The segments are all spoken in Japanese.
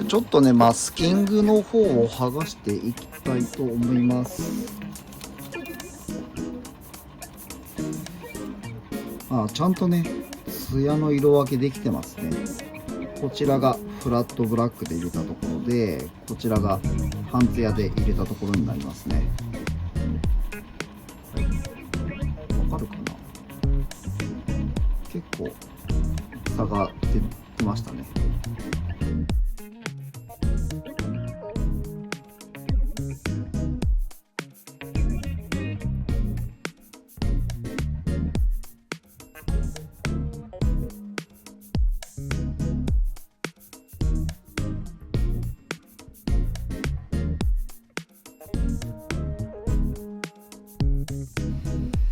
ちょっとね、マスキングの方を剥がしていきたいと思います。ちゃんとね、ツヤの色分けできてますね。こちらがフラットブラックで入れたところで、こちらが半ツヤで入れたところになりますね。わかるかな？結構差が出てきましたね。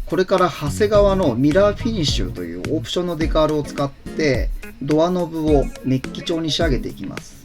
これから長谷川のミラーフィニッシュというオプションのデカールを使ってドアノブをメッキ調に仕上げていきます。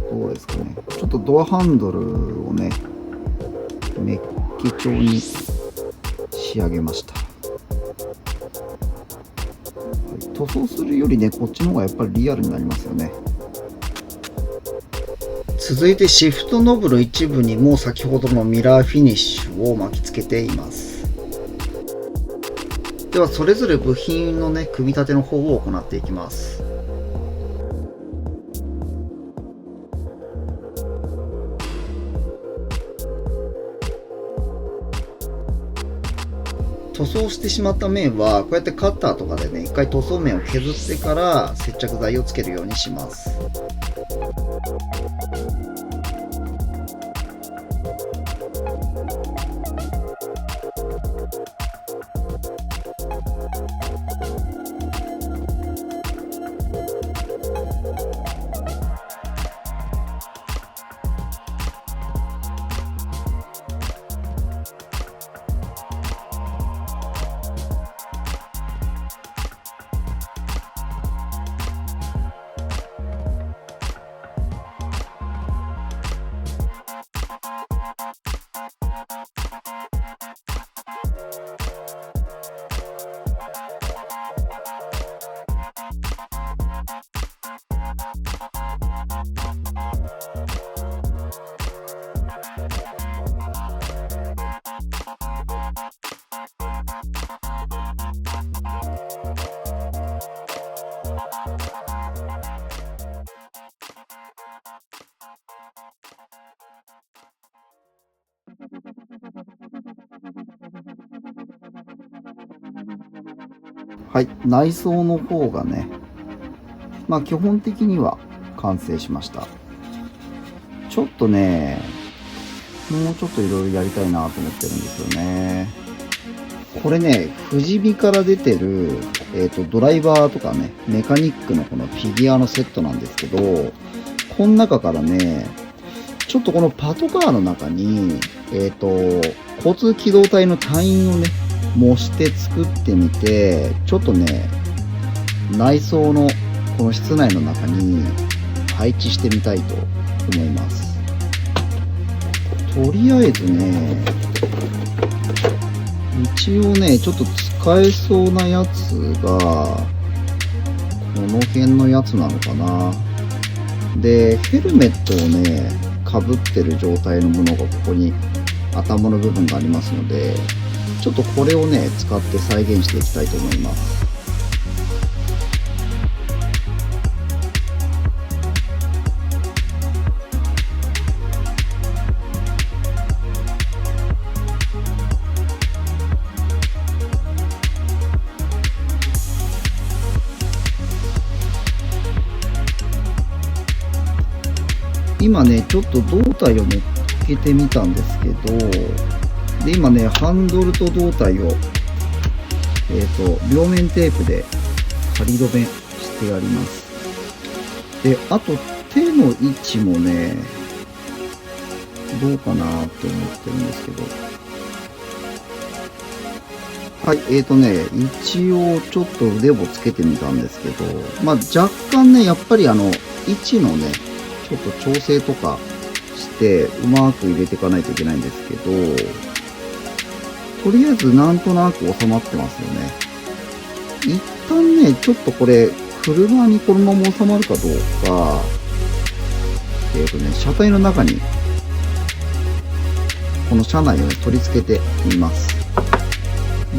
どうですかね。ちょっとドアハンドルをね、メッキ調に仕上げました。塗装するよりね、こっちの方がやっぱりリアルになりますよね。続いてシフトノブの一部にも先ほどのミラーフィニッシュを巻き付けています。ではそれぞれ部品のね、組み立ての方を行っていきます。塗装してしまった面はこうやってカッターとかでね、一回塗装面を削ってから接着剤をつけるようにします。はい、内装の方がね、基本的には完成しました。ちょっとね、もうちょっといろいろやりたいなと思ってるんですよね。これね、富士美から出てる、ドライバーとかね、メカニックのこのフィギュアのセットなんですけど、この中からね、ちょっとこのパトカーの中に、交通機動隊の隊員をね、模して作ってみて、ちょっとね、内装のこの室内の中に配置してみたいと思います。とりあえずね、一応ね、ちょっと使えそうなやつが、この辺のやつなのかな。で、ヘルメットをね、かぶってる状態のものがここに頭の部分がありますので、ちょっとこれをね、使って再現していきたいと思います。今ね、ちょっと胴体を乗っけてみたんですけど、で、今ね、ハンドルと胴体を、両面テープで仮止めしてあります。で、あと手の位置もね、どうかなって思ってるんですけど。はい、一応ちょっと腕をつけてみたんですけど、まあ若干ね、やっぱり位置のね、ちょっと調整とかしてうまく入れていかないといけないんですけど、とりあえずなんとなく収まってますよね。一旦ね、ちょっとこれ車にこのまま収まるかどうか、車体の中にこの車内を、ね、取り付けてみます。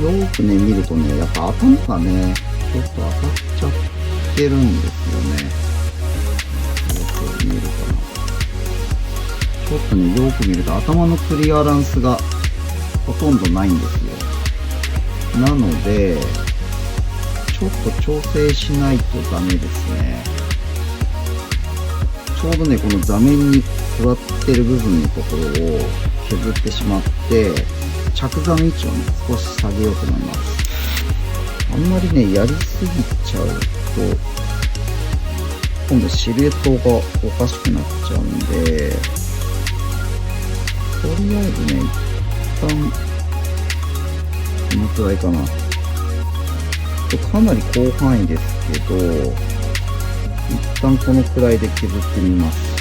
よーくね見るとね、やっぱ頭がねちょっと当たっちゃってるんですよね。見えるかな。ちょっとね、よく見ると頭のクリアランスがほとんどないんですよ。なのでちょっと調整しないとダメですね。ちょうどね、この座面に座ってる部分のところを削ってしまって、着座の位置をね、少し下げようと思います。あんまりね、やりすぎちゃうと今度シルエットがおかしくなっちゃうんで、とりあえずね、一旦このくらいかな。かなり広範囲ですけど、一旦このくらいで削ってみます。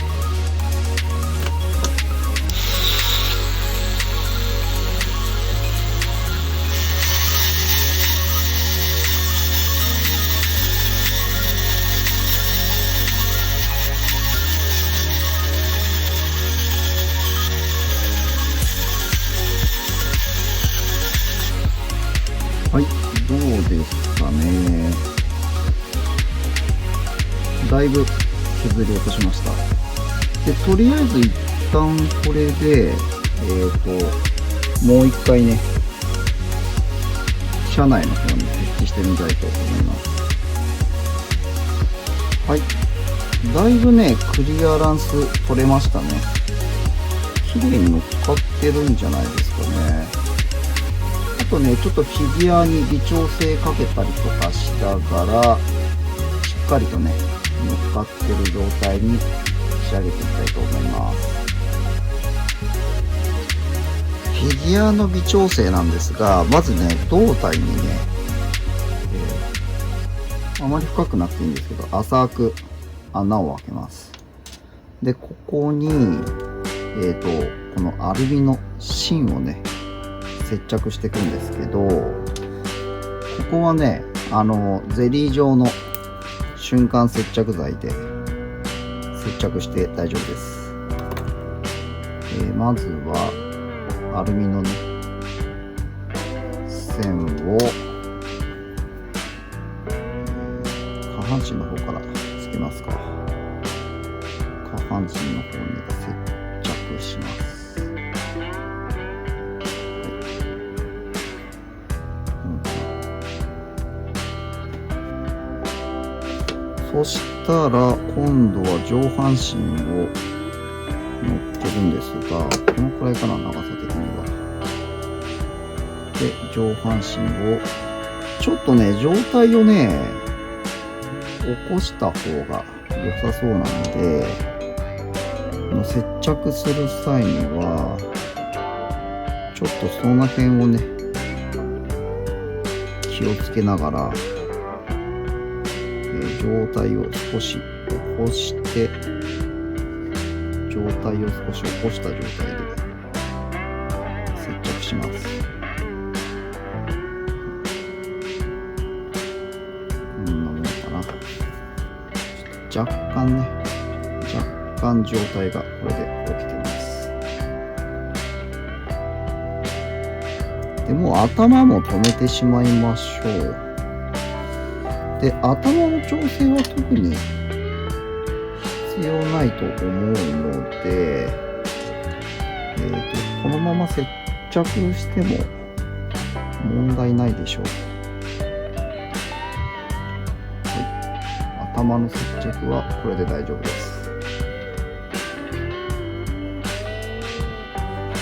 はい、どうですかね。だいぶ削り落としました。で、とりあえず一旦これで、もう一回ね、車内の方に設置してみたいと思います。はい。だいぶね、クリアランス取れましたね。綺麗に乗っかってるんじゃないですかね。あとね、ちょっとフィギュアに微調整かけたりとかしながら、しっかりとね、乗っかってる状態に仕上げていきたいと思います。フィギュアの微調整なんですが、まずね、胴体にね、あまり深くなくていいんですけど、浅く穴を開けます。で、ここに、このアルミの芯をね、接着していくんですけど、ここはね、ゼリー状の瞬間接着剤で接着して大丈夫です。まずはアルミのね、線を下半身の方からつけますか。下半身の方に接着します。そしたら今度は上半身を乗っけるんですが、このくらいかな、長さ的には。で、上半身をちょっとね、状態をね起こした方が良さそうなんで、接着する際にはちょっとその辺をね気をつけながら、状態を少し起こして、状態を少し起こした状態で接着します。若干状態がこれで起きてます。でもう頭も止めてしまいましょう。で、頭の調整は特に必要ないと思うので、このまま接着しても問題ないでしょう。はい、頭の接着はこれで大丈夫です。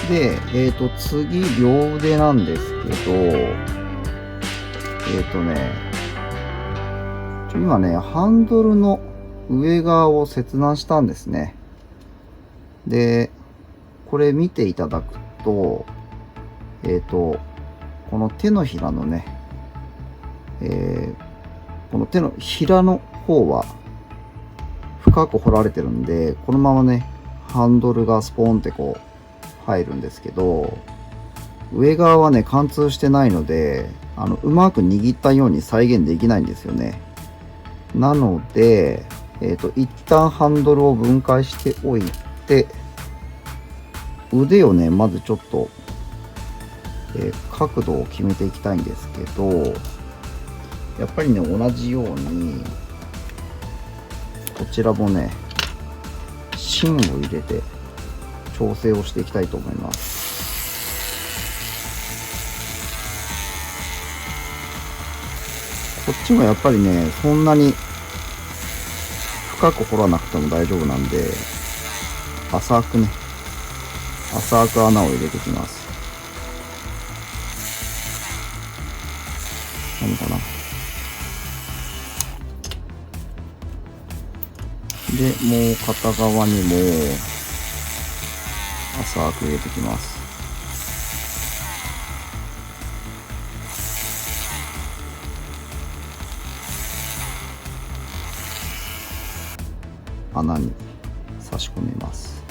で、次、両腕なんですけど、今ね、ハンドルの上側を切断したんですね。で、これ見ていただくと、この手のひらのね、この手のひらの方は深く掘られてるんで、このままね、ハンドルがスポーンってこう入るんですけど、上側はね、貫通してないので、うまく握ったように再現できないんですよね。なので、一旦ハンドルを分解しておいて、腕をね、まずちょっと、角度を決めていきたいんですけど、やっぱりね、同じように、こちらもね、芯を入れて調整をしていきたいと思います。こっちもやっぱりね、そんなに深く掘らなくても大丈夫なんで、浅く穴を入れていきます。何かな。で、もう片側にも浅く入れていきます。穴に差し込みます。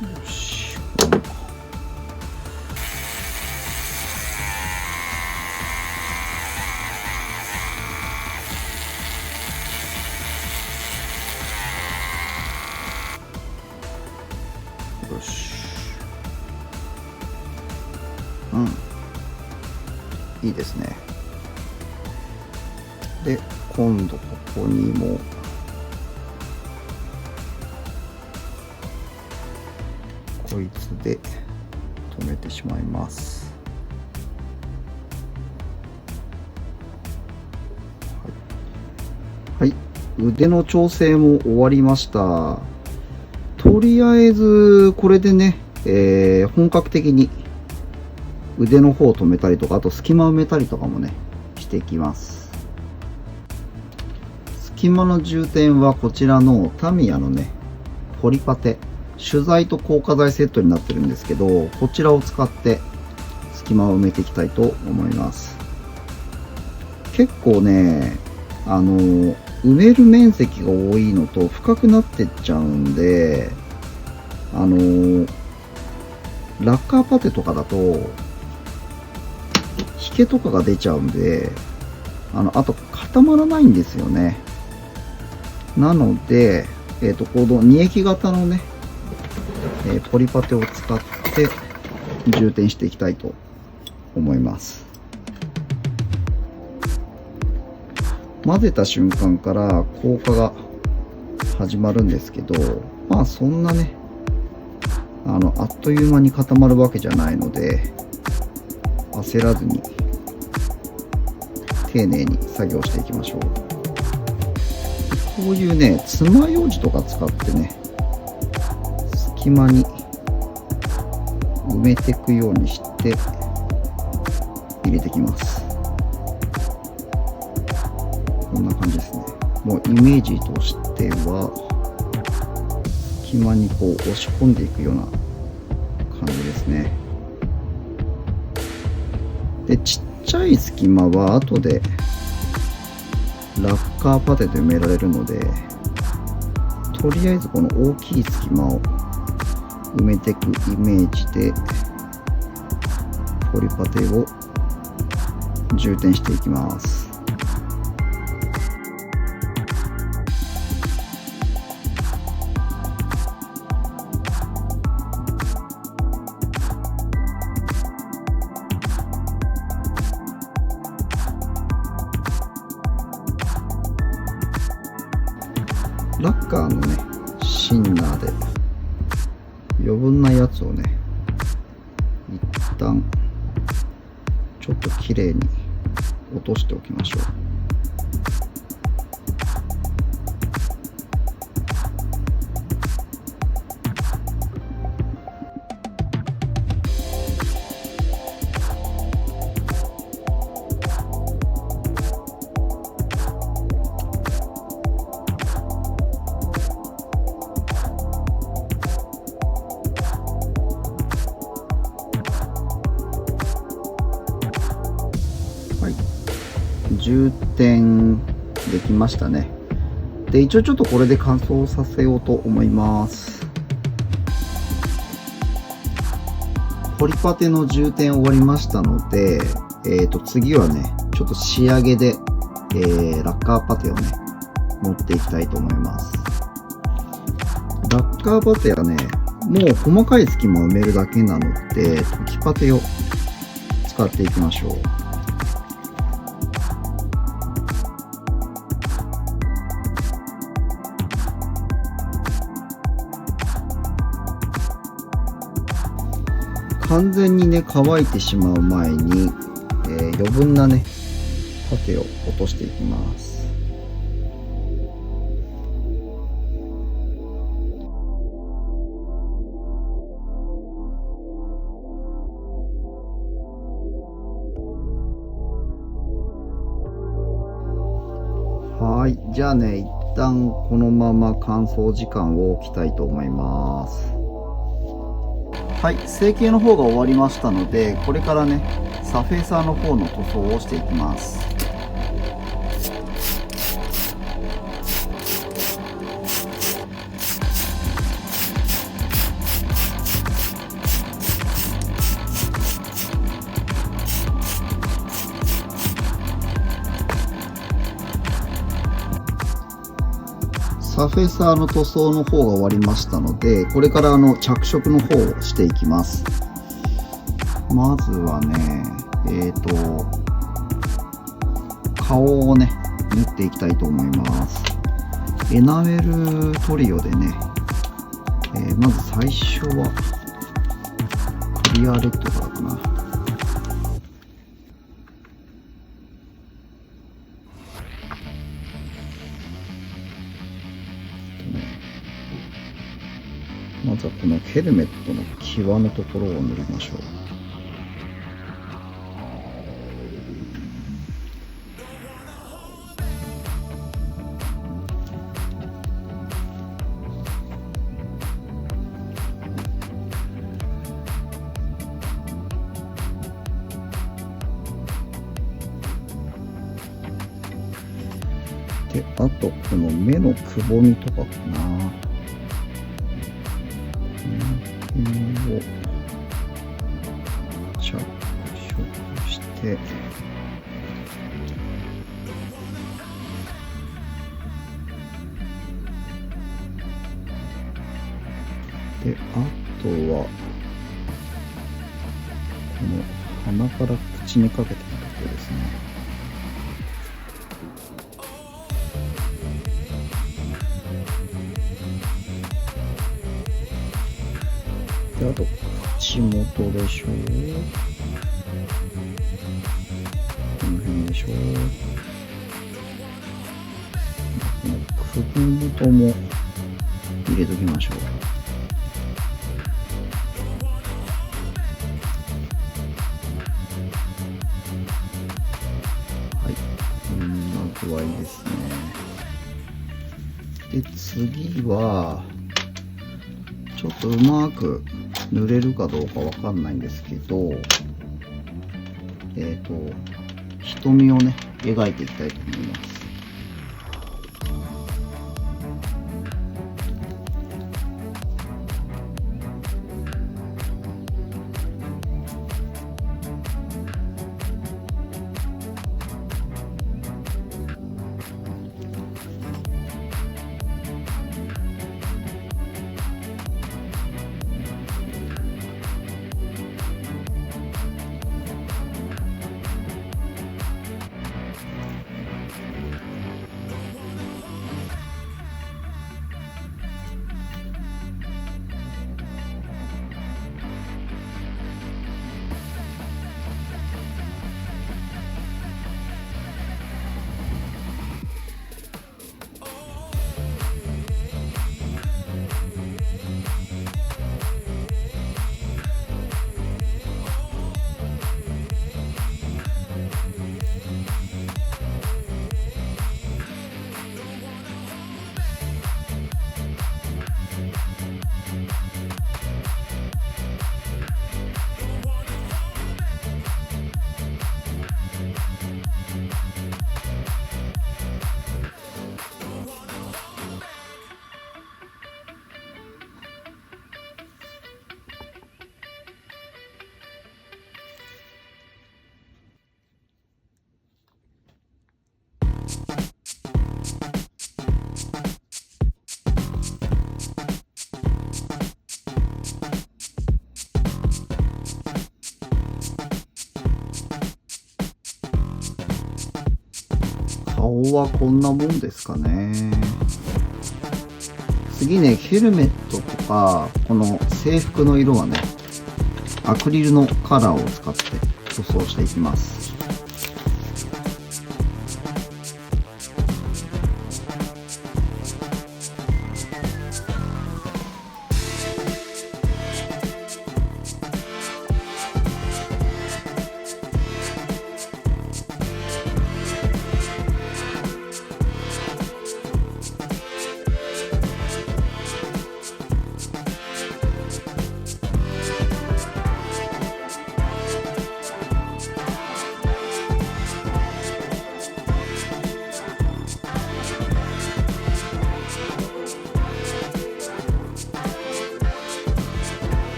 よし。よし。いいですね。で、今度ここにもこいつで止めてしまいます。はい、腕の調整も終わりました。とりあえずこれでね、本格的に腕の方を止めたりとか、あと隙間埋めたりとかもねしていきます。隙間の充填はこちらのタミヤのね、ポリパテ、主材と硬化剤セットになってるんですけど、こちらを使って隙間を埋めていきたいと思います。結構ね、埋める面積が多いのと深くなってっちゃうんで、ラッカーパテとかだと引けとかが出ちゃうんで、あと固まらないんですよね。なので、この2液型のね、ポリパテを使って充填していきたいと思います。混ぜた瞬間から硬化が始まるんですけど、まあそんなね、あっという間に固まるわけじゃないので、焦らずに丁寧に作業していきましょう。こういうね、爪楊枝とか使ってね、隙間に埋めていくようにして入れてきます。こんな感じですね。もうイメージとしては、隙間にこう押し込んでいくような感じですね。で、ちっちゃい隙間は後でラッカーパテで埋められるので、とりあえずこの大きい隙間を埋めていくイメージでポリパテを充填していきます。ラッカーのねシンナーで余分なやつをね一旦ちょっときれいに落としておきましょう。充填できましたね。で、一応ちょっとこれで乾燥させようと思います。ポリパテの充填終わりましたので、次はね、ちょっと仕上げで、ラッカーパテをね、持っていきたいと思います。ラッカーパテはね、もう細かい隙間を埋めるだけなので、溶きパテを使っていきましょう。完全にね乾いてしまう前に、余分なねパテを落としていきます。はい、じゃあね一旦このまま乾燥時間を置きたいと思います。はい、成形の方が終わりましたので、これからねサフェーサーの方の塗装をしていきます。サフェーサーの塗装の方が終わりましたので、これから着色の方をしていきます。まずはね、顔をね塗っていきたいと思います。エナメルトリオでね、まず最初はクリアレッドからかな。まずはこのヘルメットの際のところを塗りましょう。で、あとこの目のくぼみとかかな。を着色して、で、あとはこの鼻から口にかけてのところですね。で、あと口元でしょう。この辺でしょう。この首元も入れときましょう。はい、こんな具合ですね。で、次はちょっとうまく塗れるかどうかわかんないんですけど、瞳をね描いていきたいと思います。顔はこんなもんですかね。次ね、ヘルメットとか、この制服の色はね、アクリルのカラーを使って塗装していきます。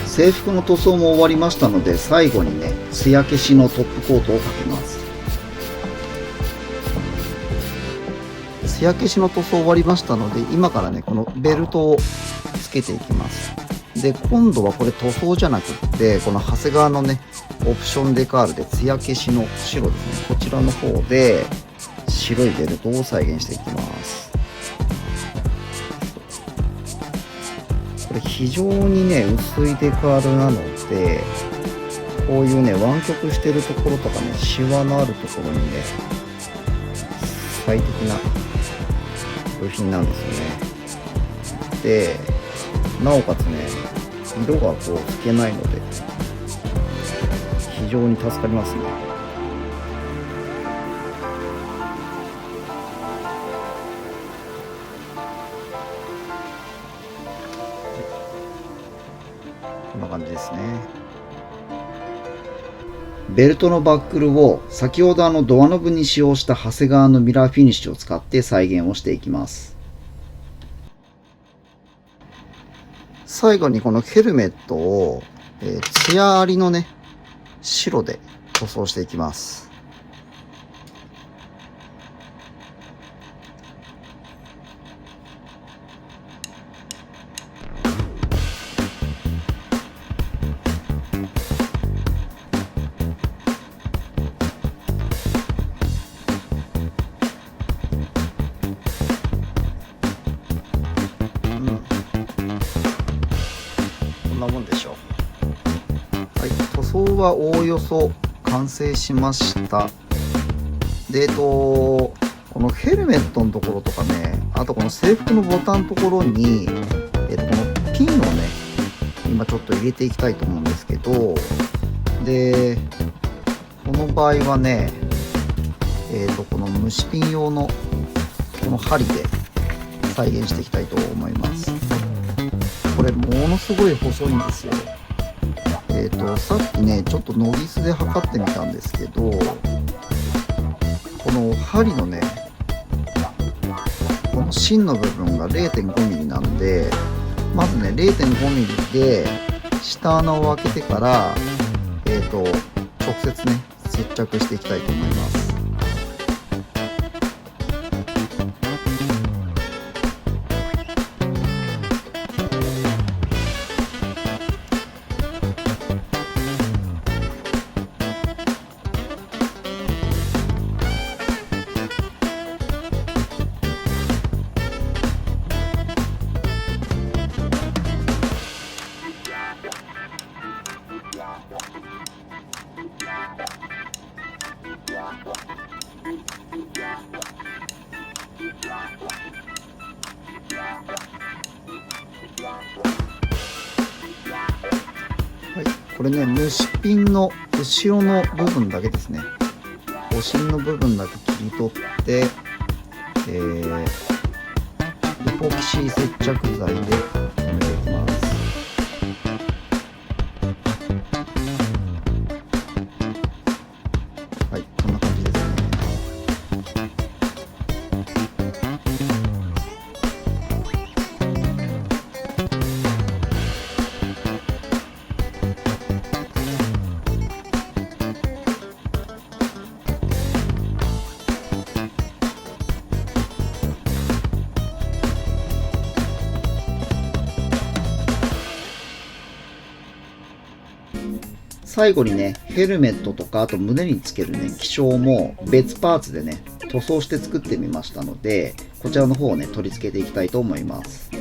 制服の塗装も終わりましたので、最後にね、艶消しのトップコートをかけます。艶消しの塗装終わりましたので、今からね、このベルトをつけていきます。で、今度はこれ塗装じゃなくって、この長谷川のね、オプションデカールで艶消しの白ですね、こちらの方で白いベルトを再現していきます。これ非常にね、薄いデカールなので、こういうね、湾曲してるところとかね、シワのあるところにね、最適な部品なんですよね。で、なおかつね、色がこうつけないので、非常に助かりますね。こんな感じですね。ベルトのバックルを先ほどドアノブに使用した長谷川のミラーフィニッシュを使って再現をしていきます。最後にこのヘルメットを、ツヤありのね、白で塗装していきます。こんなもんでしょう。はい、塗装はおおよそ完成しました。で、このヘルメットのところとかね、あとこの制服のボタンのところに、このピンをね、今ちょっと入れていきたいと思うんですけど、で、この場合はね、この虫ピン用のこの針で再現していきたいと思います。これものすごい細いんですよ。さっきねちょっとノギスで測ってみたんですけど、この針のね、この芯の部分が 0.5 ミリなんで、まずね 0.5 ミリで下穴を開けてから、直接ね接着していきたいと思います。れね、虫ピンの後ろの部分だけですね。お尻の部分だけ切り取って、エポキシー接着剤で留めていきます。はい、こんな感じですね。最後にね、ヘルメットとか、あと胸につけるね、気象も別パーツでね、塗装して作ってみましたので、こちらの方をね、取り付けていきたいと思います。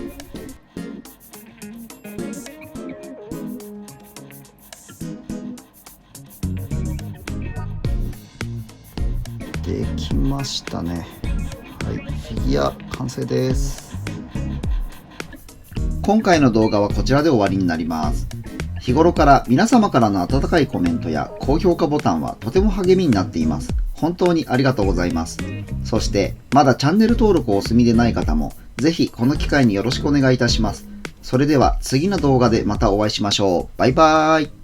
できましたね。はい、フィギュア完成です。今回の動画はこちらで終わりになります。日頃から皆様からの温かいコメントや高評価ボタンはとても励みになっています。本当にありがとうございます。そして、まだチャンネル登録をお済みでない方も、ぜひこの機会によろしくお願いいたします。それでは次の動画でまたお会いしましょう。バイバーイ。